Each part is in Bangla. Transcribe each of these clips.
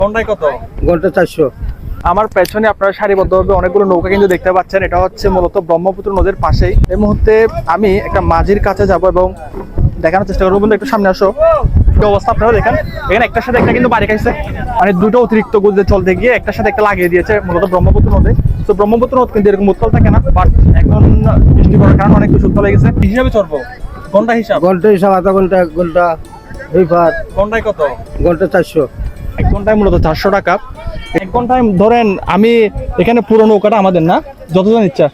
ঘন্টায় কত? ঘন্টা 400। আমার পেছনে আপনারা সারিবদ্ধভাবে অনেকগুলো নৌকা কিন্তু দেখতে পাচ্ছেন। এটা হচ্ছে মূলত ব্রহ্মপুত্র নদীর পাশেই। এই মুহূর্তে আমি একটা মাঝির কাছে যাব এবং দেখানোর চেষ্টা করবো। বন্ধু একটু সামনে আসো, কি অবস্থা আপনারা দেখেন। এখানে একটার সাথে একটা কিন্তু বাড়ি খাইছে, মানে দুটো অতিরিক্ত গতিতে চলতে গিয়ে একটার সাথে একটা লাগিয়ে দিয়েছে মূলত ব্রহ্মপুত্র নদী। তো ব্রহ্মপুত্র নদ কিন্তু এরকম উত্তাল থাকে না, বাট এখন বৃষ্টি পড়ার কারণে অনেক বেশি উত্তাল হয়ে গেছে। কি হিসাবে চলবো? ঘন্টা হিসাব? ঘন্টা হিসাব আধা ঘন্টা, 1 ঘন্টা, 2 পার। ঘন্টায় কত? ঘন্টা 400। 1 ঘন্টায় মূলত 400 টাকা। 1 ঘন্টায় ধরেন আমি এখানে পুরো নৌকাটা আমাদের না, যতজন ইচ্ছা।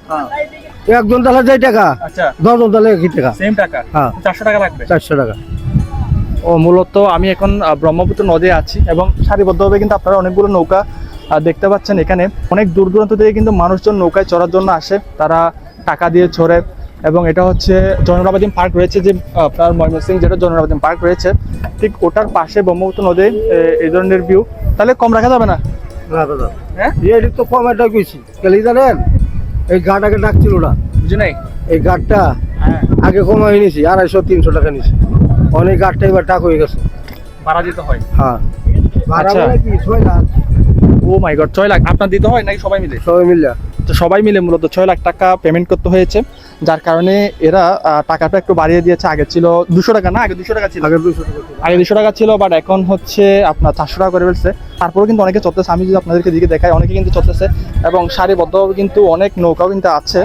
একজন তাহলে যাই টাকা, আচ্ছা 10 জন তাহলে কি টাকা? সেম টাকা। হ্যাঁ। 400 টাকা লাগবে। 400 টাকা। ও মূলত আমি এখন ব্রহ্মপুত্র নদে আছি এবং সারিবদ্ধভাবে কিন্তু আপনারা অনেকগুলো নৌকা দেখতে পাচ্ছেন। এখানে অনেক দূর দূরান্ত থেকে কিন্তু মানুষজন নৌকায় চড়ার জন্য আসে, তারা টাকা দিয়ে চড়ে। এবং এটা হচ্ছে জয়নুল পার্ক রয়েছে, যে আপনার ময়মনসিংহ যেটা জয়নুল পার্ক রয়েছে, ঠিক ওটার পাশে ব্রহ্মপুত্র নদী এই ধরনের ভিউ। তাহলে কম রাখা যাবে না? না দাদা, হ্যাঁ এই তো কম একটা কইছি কেলি জানেন, এই গাড়টাকে ডাকছিল না, বুঝি নাই। এই গাড়টা হ্যাঁ, আগে কমাই নিছি 250-300 টাকা নিছি, অনেক গাড়টা এবার টাকা হয়ে গেছে। ভাড়া দিতে হয়? হ্যাঁ, ভাড়া আচ্ছা। বলে কি 6 লাখ। ও মাই গড, 6 লাখ আপনার দিতে হয় নাকি সবাই মিলে? সবাই মিলে। তো সবাই মিলে মূলত 6 লাখ টাকা পেমেন্ট করতে হয়েছে, যার কারণে এরা টাকাটা একটু বাড়িয়ে দিয়েছে। আগে ছিল 200 টাকা না? আগে 200 টাকা ছিল। আগে 200 টাকা ছিল। আগে 200 টাকা ছিল, বাট এখন হচ্ছে আপনার 400 টাকা করে ফেলছে। তারপরেও কিন্তু অনেকে চলতেছে, আমি যদি আপনাদেরকে দিকে দেখাই, অনেকে কিন্তু চলতেছে এবং সারিবদ্ধভাবে কিন্তু অনেক নৌকাও কিন্তু আছে।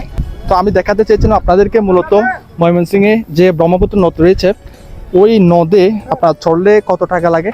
তো আমি দেখাতে চেয়েছিলাম আপনাদেরকে মূলত ময়মনসিংহে যে ব্রহ্মপুত্র নদ রয়েছে, ওই নদে আপনার চললে কত টাকা লাগে।